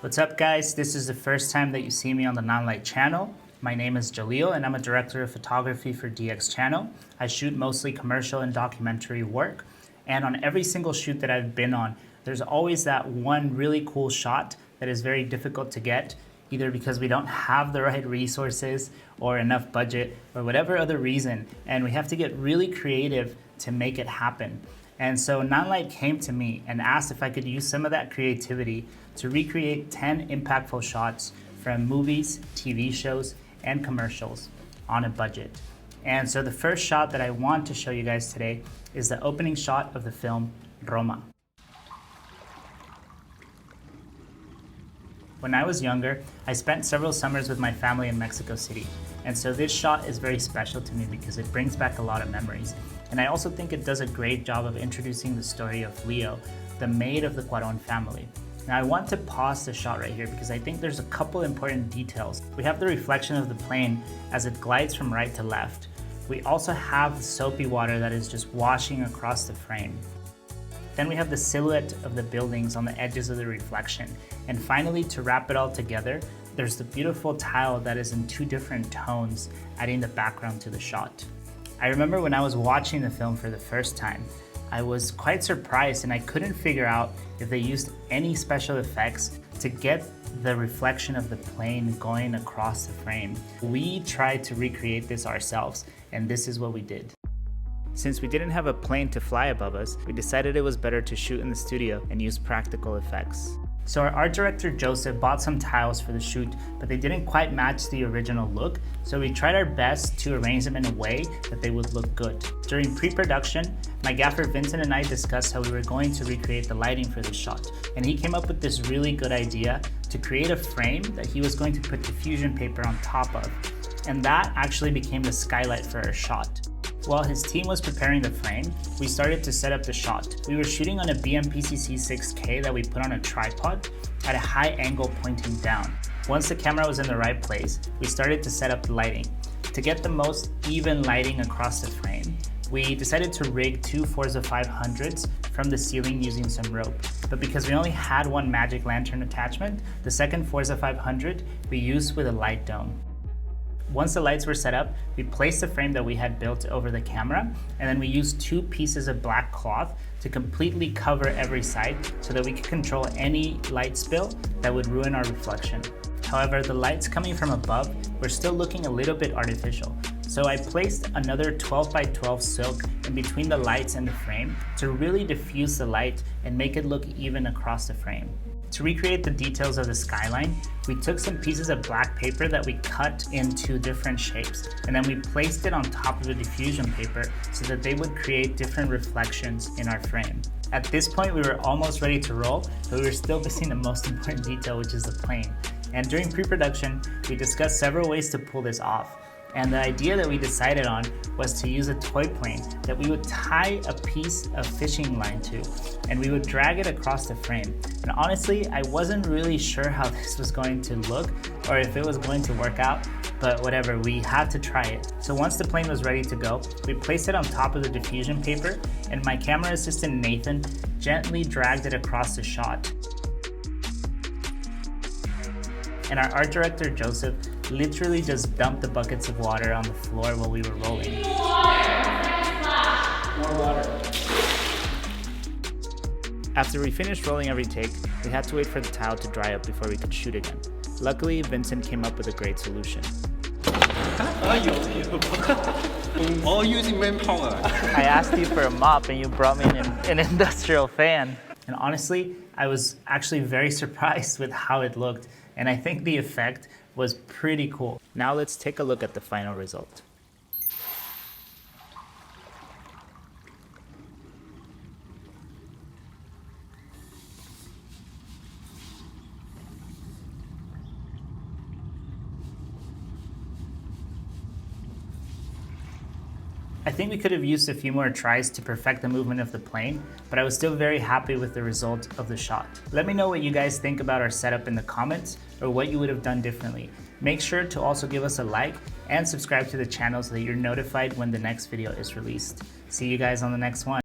What's up guys, this is the first time that you see me on the Nanlite channel. My name is Jaleel and I'm a director of photography for DX channel. I shoot mostly commercial and documentary work, and on every single shoot that I've been on, there's always that one really cool shot that is very difficult to get, either because we don't have the right resources or enough budget or whatever other reason, and we have to get really creative to make it happen. And so Nanlite came to me and asked if I could use some of that creativity to recreate 10 impactful shots from movies, TV shows, and commercials on a budget. And so the first shot that I want to show you guys today is the opening shot of the film Roma. When I was younger, I spent several summers with my family in Mexico City. And so this shot is very special to me because it brings back a lot of memories. And I also think it does a great job of introducing the story of Leo, the maid of the Cuarón family. Now I want to pause the shot right here because I think there's a couple important details. We have the reflection of the plane as it glides from right to left. We also have the soapy water that is just washing across the frame. Then we have the silhouette of the buildings on the edges of the reflection. And finally, to wrap it all together, there's the beautiful tile that is in two different tones, adding the background to the shot. I remember when I was watching the film for the first time, I was quite surprised and I couldn't figure out if they used any special effects to get the reflection of the plane going across the frame. We tried to recreate this ourselves, and this is what we did. Since we didn't have a plane to fly above us, we decided it was better to shoot in the studio and use practical effects. So our art director Joseph bought some tiles for the shoot, but they didn't quite match the original look, so we tried our best to arrange them in a way that they would look good. During pre-production, my gaffer Vincent and I discussed how we were going to recreate the lighting for this shot, and he came up with this really good idea to create a frame that he was going to put diffusion paper on top of, and that actually became the skylight for our shot. While his team was preparing the frame, we started to set up the shot. We were shooting on a BMPCC 6K that we put on a tripod at a high angle pointing down. Once the camera was in the right place, we started to set up the lighting. To get the most even lighting across the frame, we decided to rig two FORZA 500s from the ceiling using some rope. But because we only had one magic lantern attachment, the second FORZA 500 we used with a light dome. Once the lights were set up, we placed the frame that we had built over the camera, and then we used two pieces of black cloth to completely cover every side so that we could control any light spill that would ruin our reflection. However, the lights coming from above were still looking a little bit artificial. So I placed another 12 by 12 silk in between the lights and the frame to really diffuse the light and make it look even across the frame. To recreate the details of the skyline, we took some pieces of black paper that we cut into different shapes, and then we placed it on top of the diffusion paper so that they would create different reflections in our frame. At this point, we were almost ready to roll, but we were still missing the most important detail, which is the plane. And during pre-production, we discussed several ways to pull this off. And the idea that we decided on was to use a toy plane that we would tie a piece of fishing line to, and we would drag it across the frame. And honestly, I wasn't really sure how this was going to look or if it was going to work out, but whatever, we had to try it. So once the plane was ready to go, we placed it on top of the diffusion paper, and my camera assistant Nathan gently dragged it across the shot. And our art director Joseph literally just dumped the buckets of water on the floor while we were rolling. More water. After we finished rolling every take, we had to wait for the tile to dry up before we could shoot again. Luckily, Vincent came up with a great solution. All using manpower. I asked you for a mop and you brought me an industrial fan. And honestly, I was actually very surprised with how it looked, and I think the effect was pretty cool. Now let's take a look at the final result. I think we could have used a few more tries to perfect the movement of the plane, but I was still very happy with the result of the shot. Let me know what you guys think about our setup in the comments or what you would have done differently. Make sure to also give us a like and subscribe to the channel so that you're notified when the next video is released. See you guys on the next one.